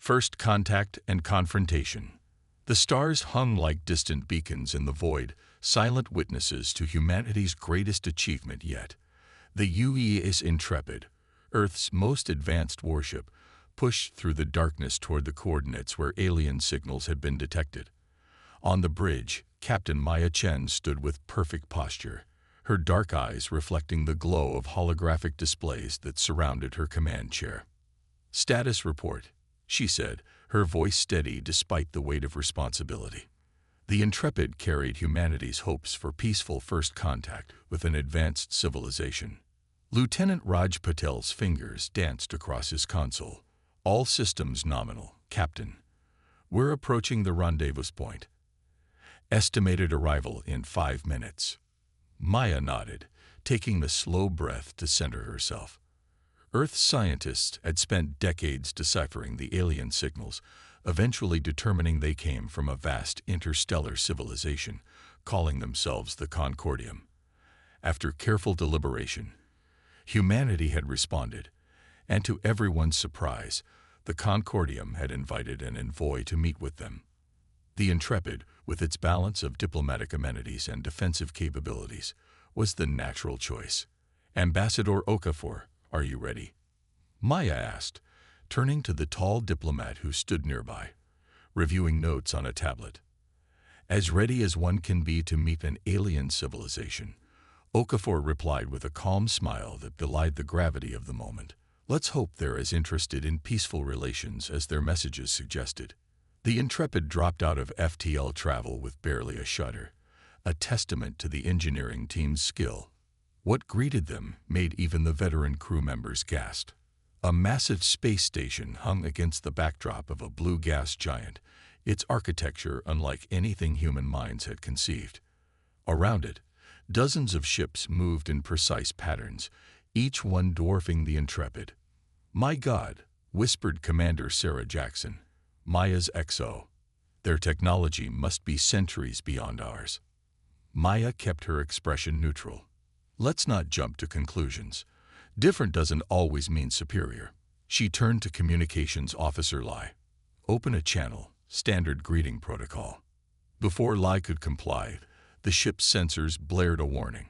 First contact and confrontation. The stars hung like distant beacons in the void, silent witnesses to humanity's greatest achievement yet. The UES Intrepid, Earth's most advanced warship, pushed through the darkness toward the coordinates where alien signals had been detected. On the bridge, Captain Maya Chen stood with perfect posture, her dark eyes reflecting the glow of holographic displays that surrounded her command chair. "Status report," she said, her voice steady despite the weight of responsibility. The Intrepid carried humanity's hopes for peaceful first contact with an advanced civilization. Lieutenant Raj Patel's fingers danced across his console. "All systems nominal, Captain. We're approaching the rendezvous point. Estimated arrival in 5 minutes." Maya nodded, taking a slow breath to center herself. Earth scientists had spent decades deciphering the alien signals, eventually determining they came from a vast interstellar civilization, calling themselves the Concordium. After careful deliberation, humanity had responded, and to everyone's surprise, the Concordium had invited an envoy to meet with them. The Intrepid, with its balance of diplomatic amenities and defensive capabilities, was the natural choice. "Ambassador Okafor, are you ready?" Maya asked, turning to the tall diplomat who stood nearby, reviewing notes on a tablet. "As ready as one can be to meet an alien civilization," Okafor replied with a calm smile that belied the gravity of the moment. "Let's hope they're as interested in peaceful relations as their messages suggested." The Intrepid dropped out of FTL travel with barely a shudder, a testament to the engineering team's skill. What greeted them made even the veteran crew members gasp. A massive space station hung against the backdrop of a blue gas giant, its architecture unlike anything human minds had conceived. Around it, dozens of ships moved in precise patterns, each one dwarfing the Intrepid. "My God," whispered Commander Sarah Jackson, "Maya's XO. Their technology must be centuries beyond ours." Maya kept her expression neutral. "Let's not jump to conclusions. Different doesn't always mean superior." She turned to Communications Officer Lai. "Open a channel, standard greeting protocol." Before Lai could comply, the ship's sensors blared a warning.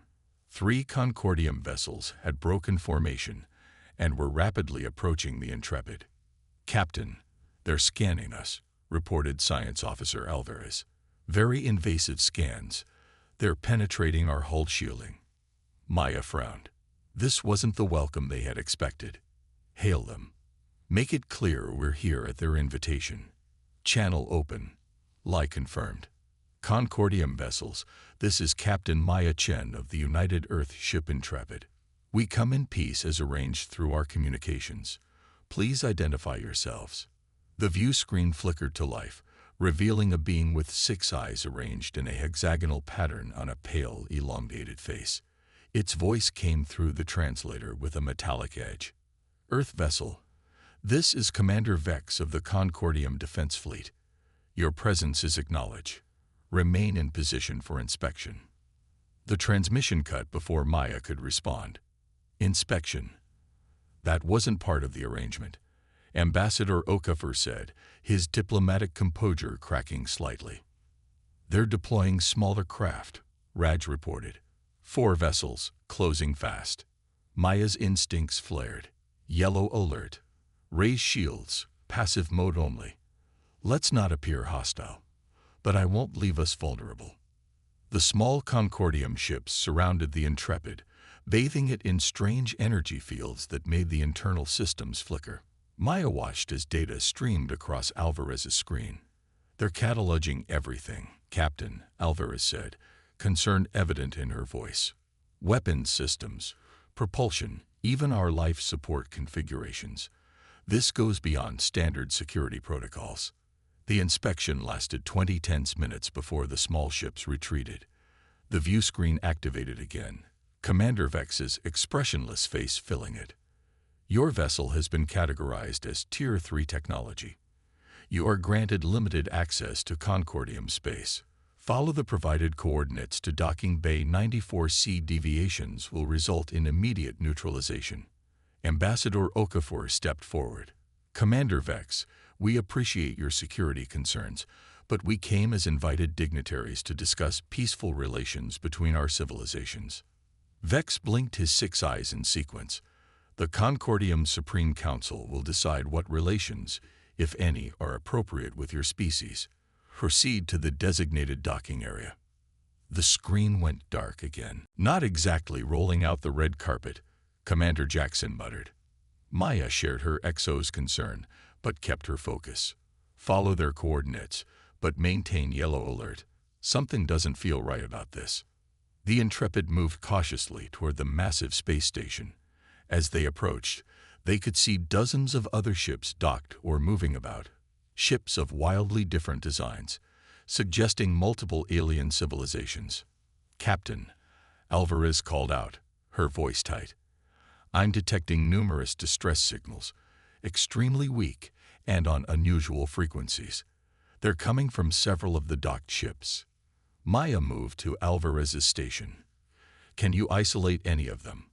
3 Concordium vessels had broken formation and were rapidly approaching the Intrepid. "Captain, they're scanning us," reported Science Officer Alvarez. "Very invasive scans. They're penetrating our hull shielding." Maya frowned. This wasn't the welcome they had expected. "Hail them. Make it clear we're here at their invitation." "Channel open," Lai confirmed. "Concordium vessels, this is Captain Maya Chen of the United Earth ship Intrepid. We come in peace as arranged through our communications. Please identify yourselves." The view screen flickered to life, revealing a being with 6 eyes arranged in a hexagonal pattern on a pale, elongated face. Its voice came through the translator with a metallic edge. "Earth vessel, this is Commander Vex of the Concordium Defense Fleet. Your presence is acknowledged. Remain in position for inspection." The transmission cut before Maya could respond. "Inspection? That wasn't part of the arrangement," Ambassador Okafor said, his diplomatic composure cracking slightly. "They're deploying smaller craft," Raj reported. 4 vessels, closing fast. Maya's instincts flared. "Yellow alert. Raise shields, passive mode only. Let's not appear hostile. But I won't leave us vulnerable." The small Concordium ships surrounded the Intrepid, bathing it in strange energy fields that made the internal systems flicker. Maya watched as data streamed across Alvarez's screen. "They're cataloging everything, Captain," Alvarez said, concern evident in her voice. "Weapons systems, propulsion, even our life support configurations. This goes beyond standard security protocols." The inspection lasted 20 tense minutes before the small ships retreated. The view screen activated again, Commander Vex's expressionless face filling it. "Your vessel has been categorized as Tier 3 technology. You are granted limited access to Concordium space. Follow the provided coordinates to docking bay 94C. Deviations will result in immediate neutralization." Ambassador Okafor stepped forward. "Commander Vex, We appreciate your security concerns, but we came as invited dignitaries to discuss peaceful relations between our civilizations. Vex blinked his 6 eyes in sequence. The Concordium's Supreme Council will decide what relations, if any, are appropriate with your species. Proceed to the designated docking area. The screen went dark again. Not exactly rolling out the red carpet, Commander Jackson muttered. Maya shared her XO's concern, but kept her focus. Follow their coordinates, but maintain yellow alert. Something doesn't feel right about this. The Intrepid moved cautiously toward the massive space station. As they approached, they could see dozens of other ships docked or moving about. Ships of wildly different designs, suggesting multiple alien civilizations. Captain, Alvarez called out, her voice tight. I'm detecting numerous distress signals, extremely weak and on unusual frequencies. They're coming from several of the docked ships. Maya moved to Alvarez's station. Can you isolate any of them?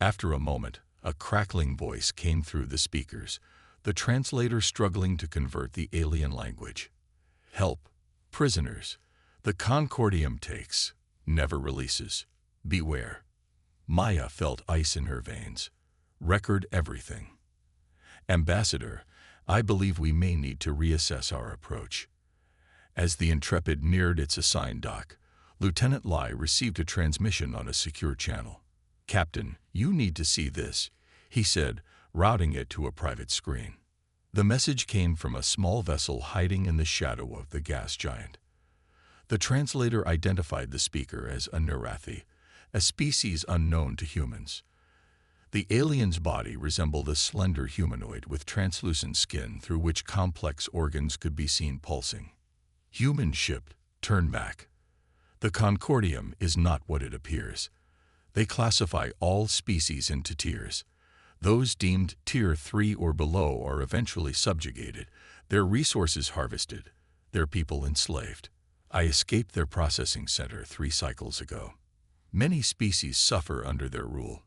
After a moment, a crackling voice came through the speakers, the translator struggling to convert the alien language. Help. Prisoners. The Concordium takes, never releases. Beware. Maya felt ice in her veins. Record everything. Ambassador, I believe we may need to reassess our approach. As the Intrepid neared its assigned dock, Lieutenant Lai received a transmission on a secure channel. Captain, you need to see this, he said, routing it to a private screen. The message came from a small vessel hiding in the shadow of the gas giant. The translator identified the speaker as a Nerathi, a species unknown to humans. The alien's body resembled a slender humanoid with translucent skin through which complex organs could be seen pulsing. Human ship, turn back. The Concordium is not what it appears. They classify all species into tiers. Those deemed Tier 3 or below are eventually subjugated, their resources harvested, their people enslaved. I escaped their processing center 3 cycles ago. Many species suffer under their rule.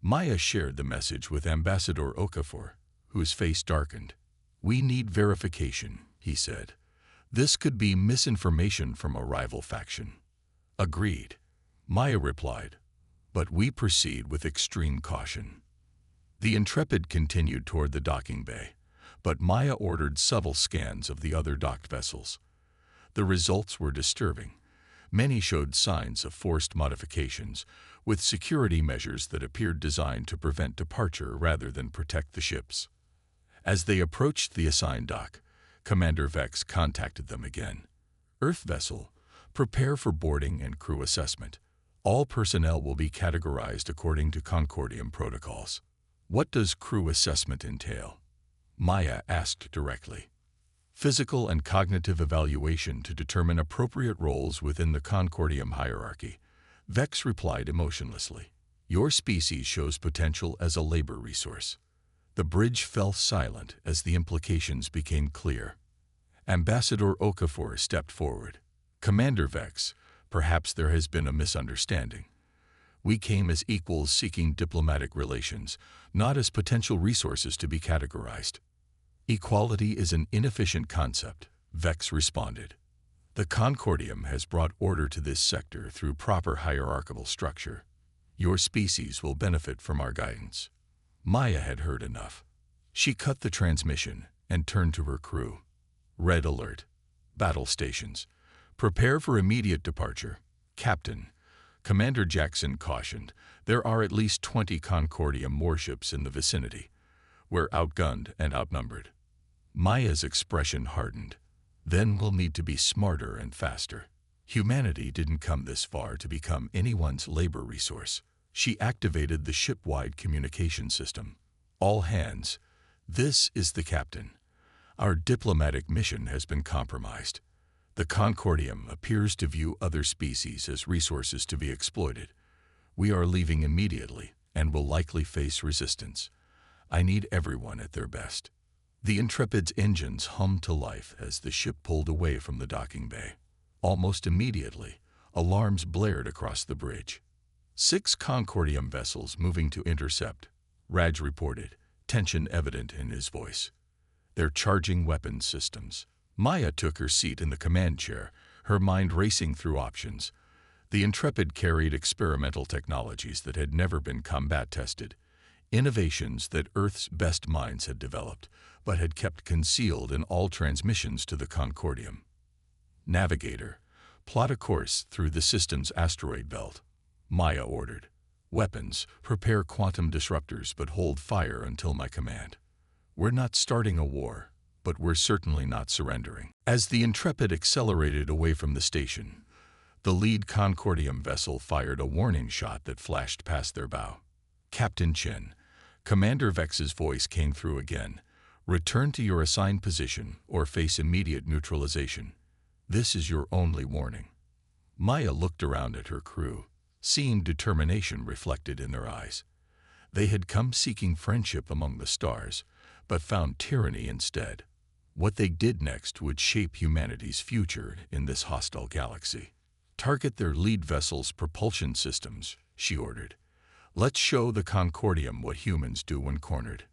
Maya shared the message with Ambassador Okafor, whose face darkened. We need verification, he said. This could be misinformation from a rival faction. Agreed, Maya replied, but we proceed with extreme caution. The Intrepid continued toward the docking bay, but Maya ordered subtle scans of the other docked vessels. The results were disturbing. Many showed signs of forced modifications, with security measures that appeared designed to prevent departure rather than protect the ships. As they approached the assigned dock, Commander Vex contacted them again. Earth vessel, prepare for boarding and crew assessment. All personnel will be categorized according to Concordium protocols. What does crew assessment entail? Maya asked directly. Physical and cognitive evaluation to determine appropriate roles within the Concordium hierarchy. Vex replied emotionlessly. Your species shows potential as a labor resource. The bridge fell silent as the implications became clear. Ambassador Okafor stepped forward. Commander Vex, perhaps there has been a misunderstanding. We came as equals seeking diplomatic relations, not as potential resources to be categorized. Equality is an inefficient concept, Vex responded. The Concordium has brought order to this sector through proper hierarchical structure. Your species will benefit from our guidance. Maya had heard enough. She cut the transmission and turned to her crew. Red alert. Battle stations. Prepare for immediate departure. Captain, Commander Jackson cautioned, there are at least 20 Concordium warships in the vicinity. We're outgunned and outnumbered. Maya's expression hardened. Then we'll need to be smarter and faster. Humanity didn't come this far to become anyone's labor resource. She activated the ship-wide communication system. All hands, this is the captain. Our diplomatic mission has been compromised. The Concordium appears to view other species as resources to be exploited. We are leaving immediately and will likely face resistance. I need everyone at their best. The Intrepid's engines hummed to life as the ship pulled away from the docking bay. Almost immediately, alarms blared across the bridge. 6 Concordium vessels moving to intercept, Raj reported, tension evident in his voice. They're charging weapons systems. Maya took her seat in the command chair, her mind racing through options. The Intrepid carried experimental technologies that had never been combat-tested, innovations that Earth's best minds had developed, but had kept concealed in all transmissions to the Concordium. Navigator, plot a course through the system's asteroid belt. Maya ordered. Weapons, prepare quantum disruptors but hold fire until my command. We're not starting a war, but we're certainly not surrendering. As the Intrepid accelerated away from the station, the lead Concordium vessel fired a warning shot that flashed past their bow. Captain Chen, Commander Vex's voice came through again. Return to your assigned position or face immediate neutralization. This is your only warning. Maya looked around at her crew, seeing determination reflected in their eyes. They had come seeking friendship among the stars, but found tyranny instead. What they did next would shape humanity's future in this hostile galaxy. Target their lead vessel's propulsion systems, she ordered. Let's show the Concordium what humans do when cornered.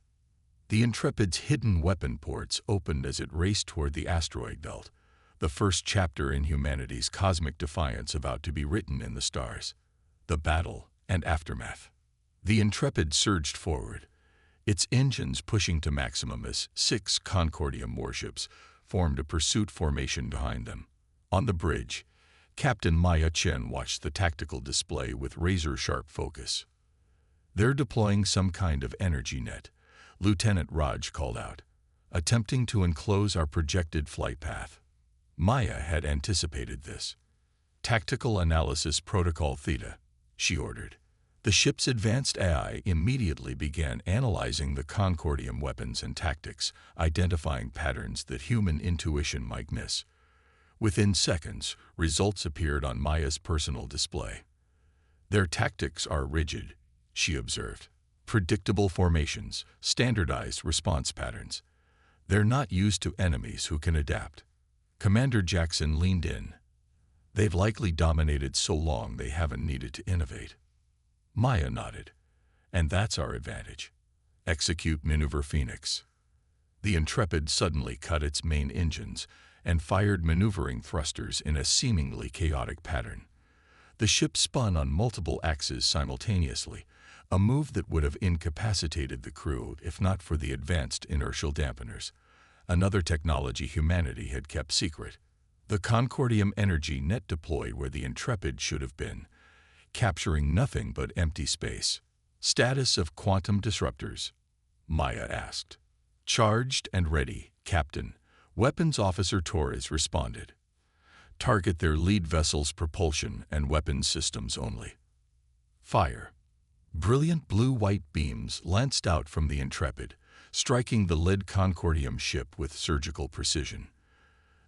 The Intrepid's hidden weapon ports opened as it raced toward the asteroid belt, the first chapter in humanity's cosmic defiance about to be written in the stars. The battle and aftermath. The Intrepid surged forward, its engines pushing to maximum as 6 Concordium warships formed a pursuit formation behind them. On the bridge, Captain Maya Chen watched the tactical display with razor-sharp focus. They're deploying some kind of energy net, Lieutenant Raj called out, attempting to enclose our projected flight path. Maya had anticipated this. Tactical Analysis Protocol Theta, she ordered. The ship's advanced AI immediately began analyzing the Concordium weapons and tactics, identifying patterns that human intuition might miss. Within seconds, results appeared on Maya's personal display. Their tactics are rigid, she observed. Predictable formations, standardized response patterns. They're not used to enemies who can adapt. Commander Jackson leaned in. They've likely dominated so long they haven't needed to innovate. Maya nodded. And that's our advantage. Execute Maneuver Phoenix. The Intrepid suddenly cut its main engines and fired maneuvering thrusters in a seemingly chaotic pattern. The ship spun on multiple axes simultaneously, a move that would have incapacitated the crew if not for the advanced inertial dampeners, another technology humanity had kept secret. The Concordium energy net deployed where the Intrepid should have been, capturing nothing but empty space. Status of quantum disruptors? Maya asked. Charged and ready, Captain. Weapons Officer Torres responded. Target their lead vessel's propulsion and weapons systems only. Fire. Brilliant blue-white beams lanced out from the Intrepid, striking the lead Concordium ship with surgical precision.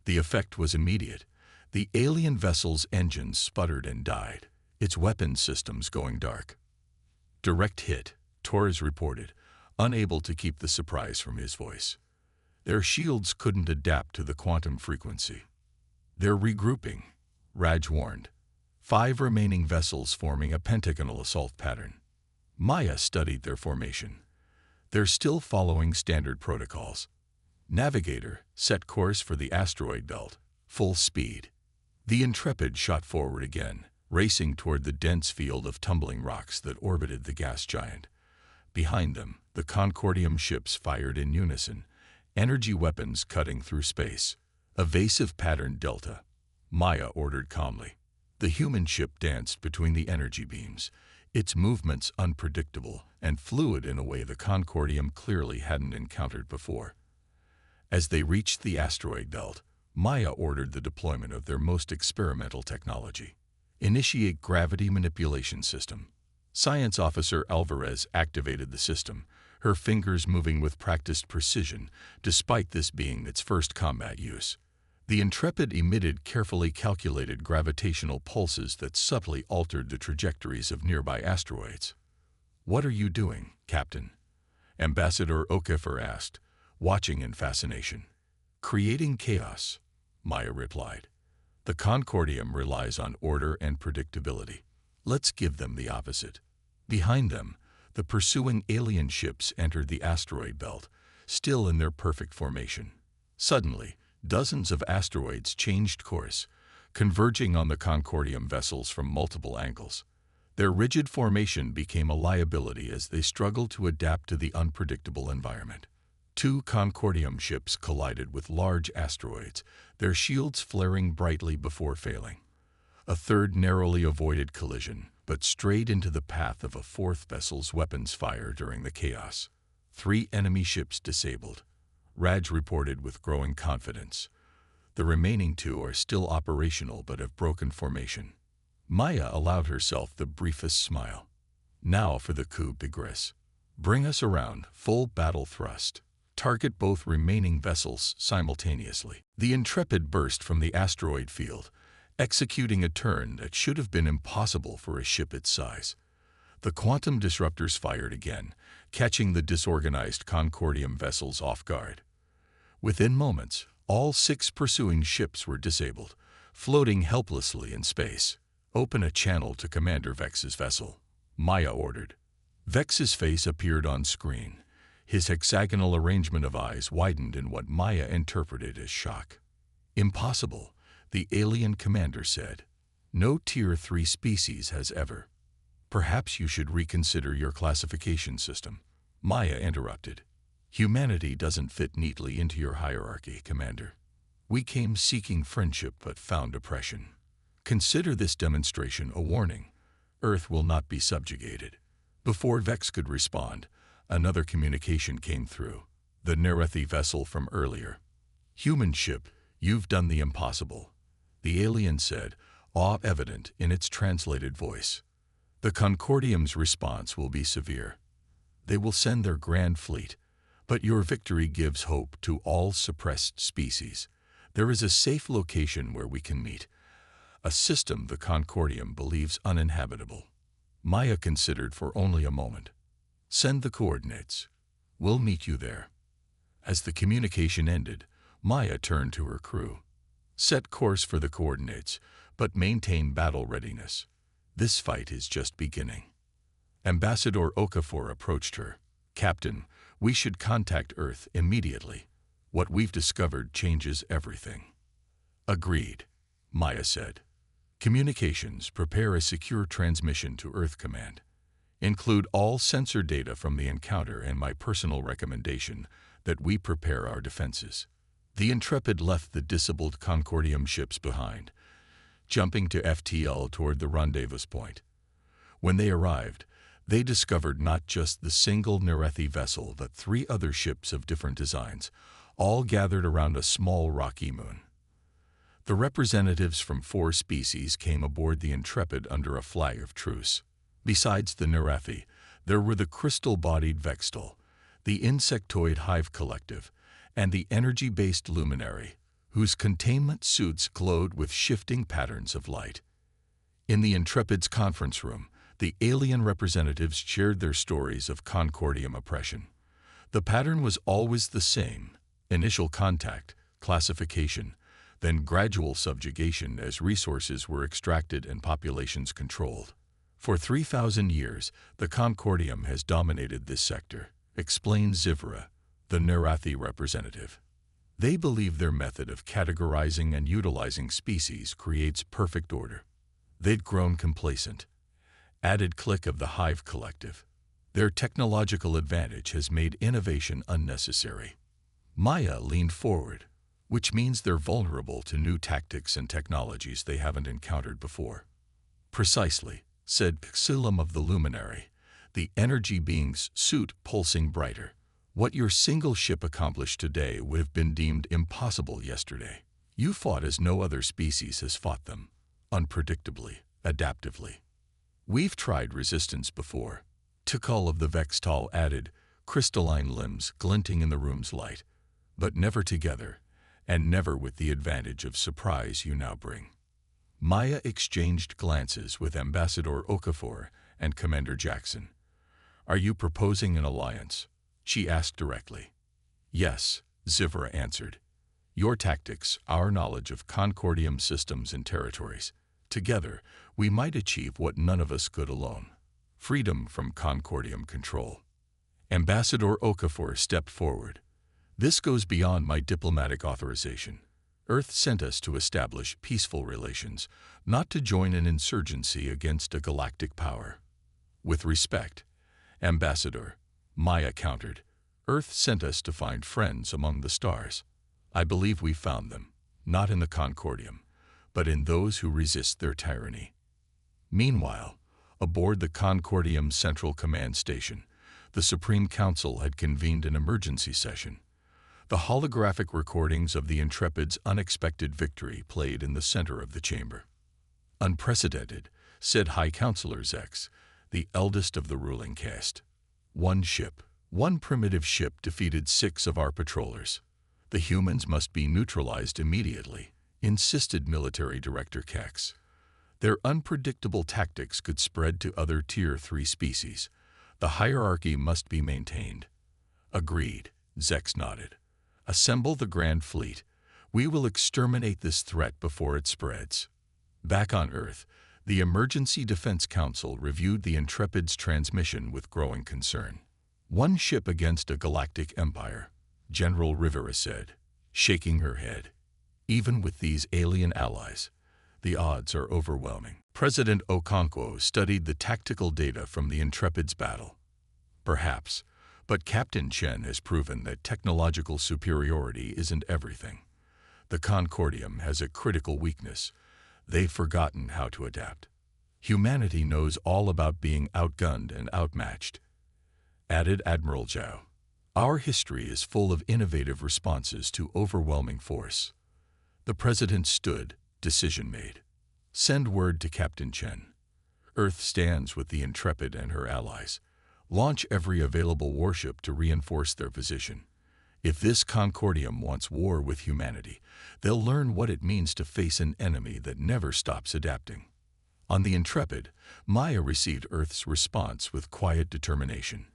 The effect was immediate. The alien vessel's engines sputtered and died, its weapons systems going dark. Direct hit, Torres reported, unable to keep the surprise from his voice. Their shields couldn't adapt to the quantum frequency. They're regrouping, Raj warned. 5 remaining vessels forming a pentagonal assault pattern. Maya studied their formation. They're still following standard protocols. Navigator, set course for the asteroid belt, full speed. The Intrepid shot forward again, racing toward the dense field of tumbling rocks that orbited the gas giant. Behind them, the Concordium ships fired in unison, energy weapons cutting through space. Evasive pattern Delta, Maya ordered calmly. The human ship danced between the energy beams, its movements unpredictable and fluid in a way the Concordium clearly hadn't encountered before. As they reached the asteroid belt, Maya ordered the deployment of their most experimental technology. Initiate gravity manipulation system. Science Officer Alvarez activated the system, her fingers moving with practiced precision, despite this being its first combat use. The Intrepid emitted carefully calculated gravitational pulses that subtly altered the trajectories of nearby asteroids. What are you doing, Captain? Ambassador Okafor asked, watching in fascination. Creating chaos, Maya replied. The Concordium relies on order and predictability. Let's give them the opposite. Behind them, the pursuing alien ships entered the asteroid belt, still in their perfect formation. Suddenly, dozens of asteroids changed course, converging on the Concordium vessels from multiple angles. Their rigid formation became a liability as they struggled to adapt to the unpredictable environment. Two Concordium ships collided with large asteroids, their shields flaring brightly before failing. A third narrowly avoided collision, but strayed into the path of a fourth vessel's weapons fire during the chaos. 3 enemy ships disabled, Raj reported with growing confidence. The remaining 2 are still operational but have broken formation. Maya allowed herself the briefest smile. Now for the coup de grace. Bring us around, full battle thrust. Target both remaining vessels simultaneously. The Intrepid burst from the asteroid field, executing a turn that should have been impossible for a ship its size. The quantum disruptors fired again, catching the disorganized Concordium vessels off guard. Within moments, all 6 pursuing ships were disabled, floating helplessly in space. Open a channel to Commander Vex's vessel, Maya ordered. Vex's face appeared on screen. His hexagonal arrangement of eyes widened in what Maya interpreted as shock. Impossible, the alien commander said. No Tier 3 species has ever. Perhaps you should reconsider your classification system, Maya interrupted. Humanity doesn't fit neatly into your hierarchy, Commander. We came seeking friendship but found oppression. Consider this demonstration a warning. Earth will not be subjugated. Before Vex could respond, another communication came through. The Nerethi vessel from earlier. Human ship, you've done the impossible, the alien said, awe evident in its translated voice. The Concordium's response will be severe. They will send their grand fleet, but your victory gives hope to all suppressed species. There is a safe location where we can meet. A system the Concordium believes uninhabitable. Maya considered for only a moment. Send the coordinates. We'll meet you there. As the communication ended, Maya turned to her crew. Set course for the coordinates, but maintain battle readiness. This fight is just beginning. Ambassador Okafor approached her. Captain, we should contact Earth immediately. What we've discovered changes everything. Agreed, Maya said. Communications, prepare a secure transmission to Earth Command. Include all sensor data from the encounter and my personal recommendation that we prepare our defenses. The Intrepid left the disabled Concordium ships behind, jumping to FTL toward the rendezvous point. When they arrived, they discovered not just the single Nerethi vessel but 3 other ships of different designs, all gathered around a small rocky moon. The representatives from 4 species came aboard the Intrepid under a flag of truce. Besides the Nerethi, there were the crystal-bodied Vextal, the insectoid Hive Collective, and the energy-based Luminary, whose containment suits glowed with shifting patterns of light. In the Intrepid's conference room, the alien representatives shared their stories of Concordium oppression. The pattern was always the same: initial contact, classification, then gradual subjugation as resources were extracted and populations controlled. For 3,000 years, the Concordium has dominated this sector, explained Zivra, the Nerethi representative. They believe their method of categorizing and utilizing species creates perfect order. They'd grown complacent. Added click of the Hive Collective. Their technological advantage has made innovation unnecessary. Maya leaned forward, which means they're vulnerable to new tactics and technologies they haven't encountered before. Precisely, said Xylem of the Luminary, the energy being's suit pulsing brighter. What your single ship accomplished today would have been deemed impossible yesterday. You fought as no other species has fought them, unpredictably, adaptively. We've tried resistance before. Tikal of the Vextal added, crystalline limbs glinting in the room's light, but never together, and never with the advantage of surprise you now bring. Maya exchanged glances with Ambassador Okafor and Commander Jackson. Are you proposing an alliance? She asked directly. Yes, Zivra answered. Your tactics, our knowledge of Concordium systems and territories. Together, we might achieve what none of us could alone. Freedom from Concordium control. Ambassador Okafor stepped forward. This goes beyond my diplomatic authorization. Earth sent us to establish peaceful relations, not to join an insurgency against a galactic power. With respect, Ambassador, Maya countered. Earth sent us to find friends among the stars. I believe we found them, not in the Concordium, but in those who resist their tyranny. Meanwhile, aboard the Concordium Central Command Station, the Supreme Council had convened an emergency session. The holographic recordings of the Intrepid's unexpected victory played in the center of the chamber. Unprecedented, said High Counselor Zex, the eldest of the ruling caste. One primitive ship defeated 6 of our patrollers. The humans must be neutralized immediately, insisted Military Director Kex. Their unpredictable tactics could spread to other Tier 3 species. The hierarchy must be maintained. Agreed, Zex nodded. Assemble the Grand Fleet. We will exterminate this threat before it spreads. Back on Earth, the Emergency Defense Council reviewed the Intrepid's transmission with growing concern. One ship against a galactic empire, General Rivera said, shaking her head. Even with these alien allies, the odds are overwhelming. President Okonkwo studied the tactical data from the Intrepid's battle. Perhaps, but Captain Chen has proven that technological superiority isn't everything. The Concordium has a critical weakness. They've forgotten how to adapt. Humanity knows all about being outgunned and outmatched, added Admiral Zhao. Our history is full of innovative responses to overwhelming force. The President stood, decision made. Send word to Captain Chen. Earth stands with the Intrepid and her allies. Launch every available warship to reinforce their position. If this Concordium wants war with humanity, they'll learn what it means to face an enemy that never stops adapting. On the Intrepid, Maya received Earth's response with quiet determination.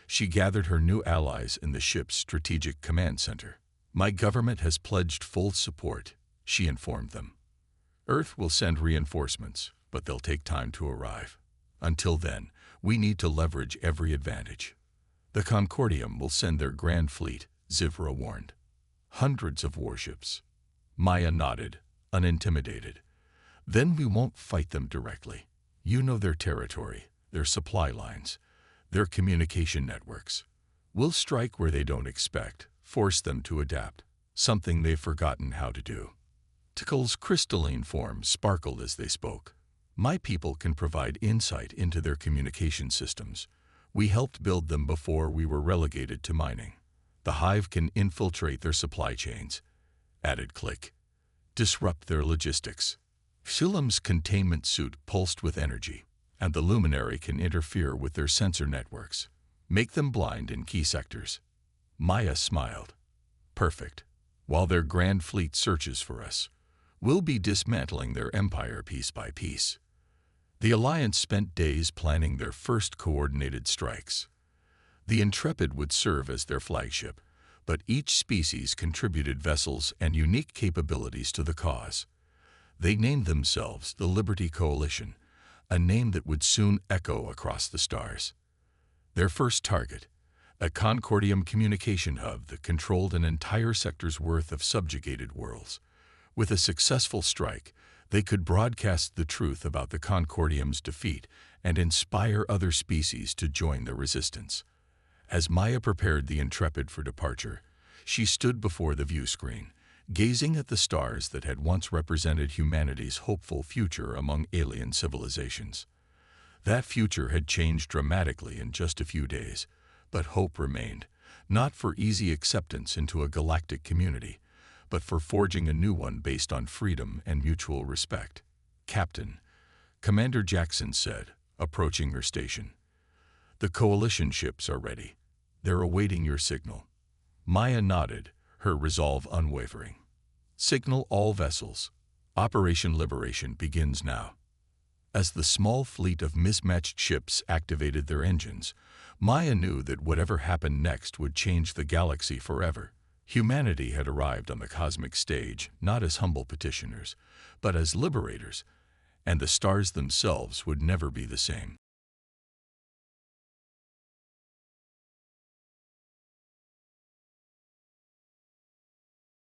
She gathered her new allies in the ship's strategic command center. My government has pledged full support, she informed them. Earth will send reinforcements, but they'll take time to arrive. Until then, we need to leverage every advantage. The Concordium will send their Grand Fleet, Zivra warned. Hundreds of warships. Maya nodded, unintimidated. Then we won't fight them directly. You know their territory, their supply lines, their communication networks. We'll strike where they don't expect, force them to adapt, something they've forgotten how to do. Tickle's crystalline form sparkled as they spoke. My people can provide insight into their communication systems. We helped build them before we were relegated to mining. The hive can infiltrate their supply chains, added Click. Disrupt their logistics. Shulam's containment suit pulsed with energy, and the luminary can interfere with their sensor networks. Make them blind in key sectors. Maya smiled. Perfect. While their Grand Fleet searches for us, we'll be dismantling their empire piece by piece. The Alliance spent days planning their first coordinated strikes. The Intrepid would serve as their flagship, but each species contributed vessels and unique capabilities to the cause. They named themselves the Liberty Coalition, a name that would soon echo across the stars. Their first target, a Concordium communication hub that controlled an entire sector's worth of subjugated worlds. With a successful strike, they could broadcast the truth about the Concordium's defeat and inspire other species to join the resistance. As Maya prepared the Intrepid for departure, she stood before the view screen, gazing at the stars that had once represented humanity's hopeful future among alien civilizations. That future had changed dramatically in just a few days, but hope remained, not for easy acceptance into a galactic community, but for forging a new one based on freedom and mutual respect. Captain, Commander Jackson said, approaching her station. The coalition ships are ready. They're awaiting your signal. Maya nodded, her resolve unwavering. Signal all vessels. Operation Liberation begins now. As the small fleet of mismatched ships activated their engines, Maya knew that whatever happened next would change the galaxy forever. Humanity had arrived on the cosmic stage not as humble petitioners, but as liberators, and the stars themselves would never be the same.